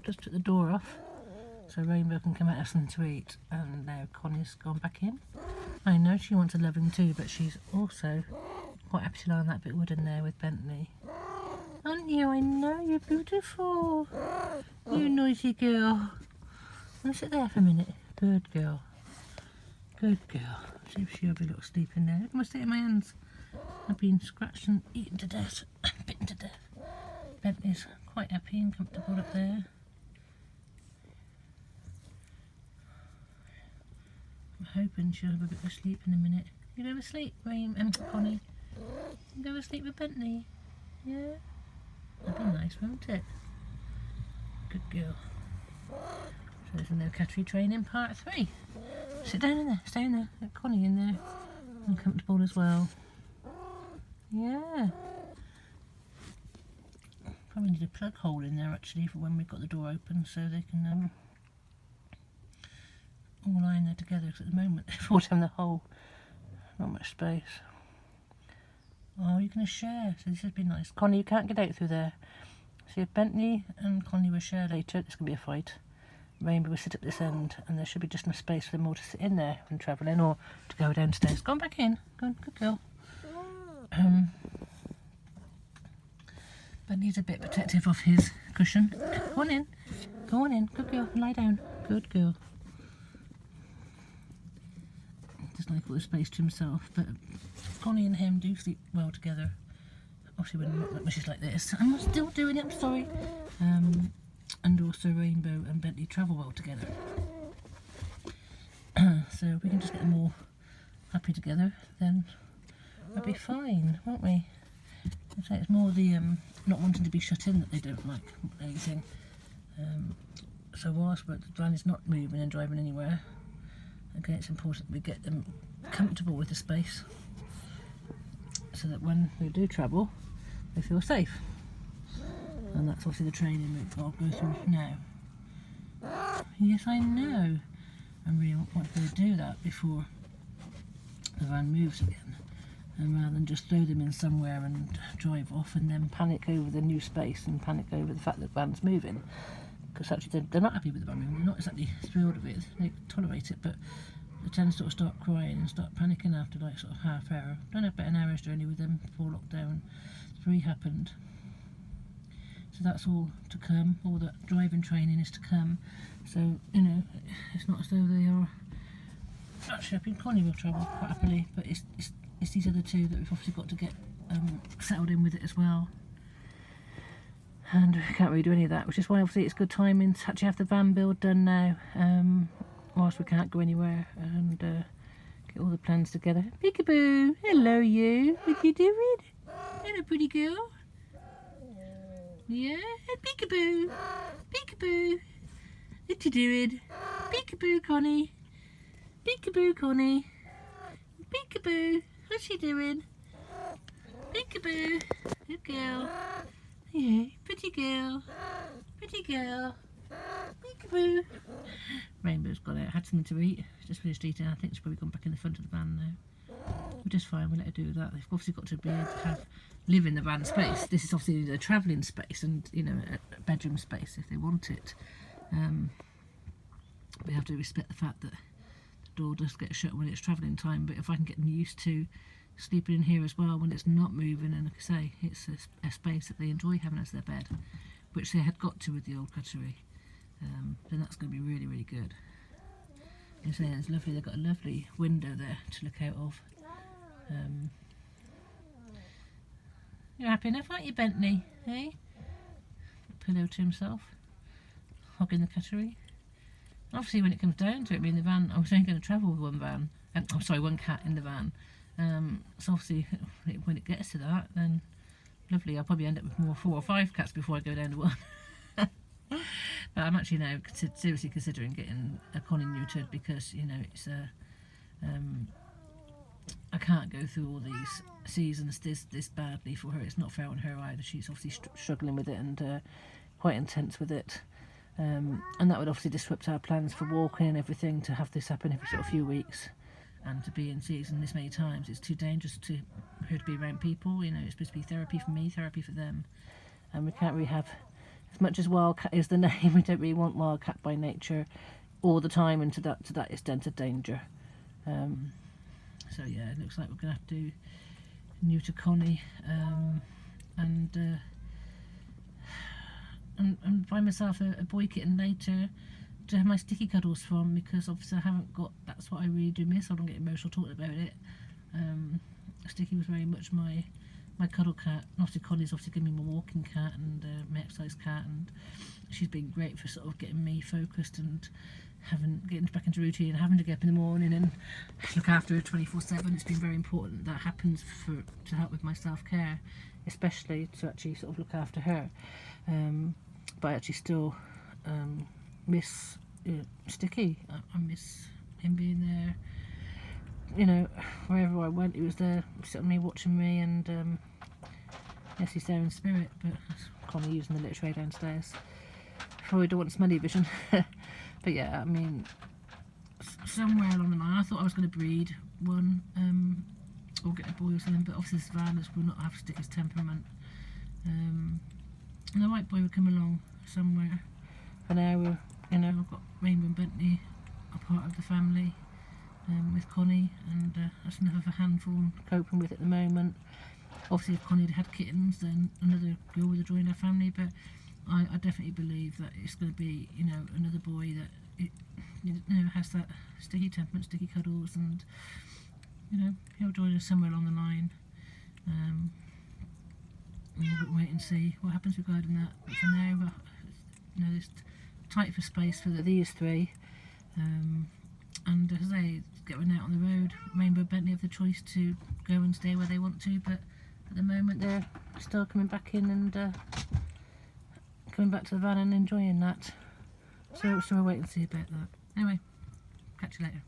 just took the door off so Rainbow can come out and have something to eat, and now Connie's gone back in. I know she wants a loving too, but she's also quite happy to lie on that bit of wood in there with Bentley. Aren't you? I know, you're beautiful. You noisy girl. Want to sit there for a minute? Good girl. Good girl. See if she'll have a little sleep in there. Look at my state in my hands. I've been scratched and eaten to death. Bitten to death. Bentley's quite happy and comfortable up there. I'm hoping she'll have a bit of a sleep in a minute. You go to sleep, Connie? You go to sleep with Bentley? Yeah? That'd be nice, won't it? Good girl. So there's a no Cattery training part 3. Sit down in there, stay in there. Let Connie in there. And comfortable as well. Yeah. Probably need a plug hole in there actually for when we've got the door open so they can all lie in there together, because at the moment they've all down the hole. Not much space. Oh, you're going to share, so this has been nice. Connie, you can't get out through there. See, if Bentley and Connie will share later, there's going to be a fight. Rainbow will sit at this end, and there should be just enough space for them all to sit in there when travelling, or to go downstairs. Go on back in. Go on, good girl. Bentley's a bit protective of his cushion. Go on in. Go on in. Good girl. Lie down. Good girl. Doesn't like all the space to himself, but Connie and him do sleep well together. Obviously when not that much is like this. I'm still doing it, I'm sorry. And also Rainbow and Bentley travel well together. So if we can just get them all happy together, then we'll be fine, won't we? I'd say it's more the not wanting to be shut in that they don't like anything. So whilst the van is not moving and driving anywhere, again it's important we get them comfortable with the space so that when they do travel they feel safe. And that's obviously the training I'll go through now. Yes, I know. I really want to do that before the van moves again. And rather than just throw them in somewhere and drive off and then panic over the new space and panic over the fact that the van's moving. Because actually they're not happy with the van moving, they're not exactly thrilled with it, they tolerate it, but they tend to sort of start crying and start panicking after like sort of half hour. Done about an hour's journey with them before lockdown 3 happened. So that's all to come, all that driving training is to come. So, you know, it's not as though they are... Actually, I think Connie will travel quite happily, but it's these other two that we've obviously got to get settled in with it as well. And we can't really do any of that, which is why obviously it's good timing to actually have the van build done now, whilst we can't go anywhere, and get all the plans together. Peekaboo! Hello you! What you doing? Hello pretty girl. Yeah? Peekaboo! Peekaboo! What you doing? Peekaboo, Connie! Peekaboo, Connie! Peekaboo! What's she doing? Peekaboo! Good girl! Yeah, pretty girl! Pretty girl! Peekaboo! Rainbow's got out, had something to eat. She's just finished eating. I think she's probably gone back in the front of the van now. We're just fine, we'll let her do that. They've obviously got to be able to live in the van space. This is obviously the travelling space and, you know, a bedroom space if they want it. We have to respect the fact that the door does get shut when it's travelling time, but if I can get them used to sleeping in here as well when it's not moving, and like I say, it's a space that they enjoy having as their bed, which they had got to with the old Cattery, then that's going to be really, really good. And so it's lovely, they've got a lovely window there to look out of. You're happy enough, aren't you, Bentley? Hey? Pillow to himself, hogging the Cattery. Obviously, when it comes down to it, being the van, I was only going to travel with one van. I'm sorry, one cat in the van. So obviously, when it gets to that, then lovely. I'll probably end up with more 4 or 5 cats before I go down to one. But I'm actually now seriously considering getting a Connie neutered because, you know, it's I can't go through all these seasons this badly for her. It's not fair on her either. She's obviously struggling with it and quite intense with it. And that would obviously disrupt our plans for walking and everything, to have this happen every sort of few weeks and to be in season this many times. It's too dangerous to her to be around people. You know, it's supposed to be therapy for me, therapy for them, and we can't really have as much as Wildcat is the name, we don't really want Wildcat by nature all the time and to that extent of danger. So yeah, it looks like we're going to have to do neuter Connie and buy myself a boy kitten later to have my sticky cuddles from, because obviously I haven't got, that's what I really do miss. I don't get emotional talking about it. Sticky was very much my cuddle cat. Naughty Connie's obviously giving me my walking cat and my exercise cat, and she's been great for sort of getting me focused and getting back into routine, having to get up in the morning and look after her 24/7. It's been very important that happens to help with my self-care, especially to actually sort of look after her. But I actually still miss Sticky. I miss him being there. You know, wherever I went, he was there, sitting me, watching me, and yes, he's there in spirit. But that's Connie using the litter tray downstairs. Probably don't want smelly vision. But yeah, I mean, somewhere along the line, I thought I was going to breed one or get a boy or something. But obviously, Savannah's will not have Sticky's temperament. And the white boy would come along somewhere. For now, I've got Rainbow and Bentley, a part of the family. With Connie, and that's enough of a handful I'm coping with at the moment. Obviously, if Connie had kittens, then another girl would have joined our family, but I definitely believe that it's going to be, another boy that has that sticky temperament, sticky cuddles, and he'll join us somewhere along the line. We'll wait and see what happens regarding that. But for now, it's tight for space for these three. And as I say, getting out on the road, Rainbow and Bentley have the choice to go and stay where they want to, but at the moment they're still coming back in and coming back to the van and enjoying that. So we'll wait and see about that. Anyway, catch you later.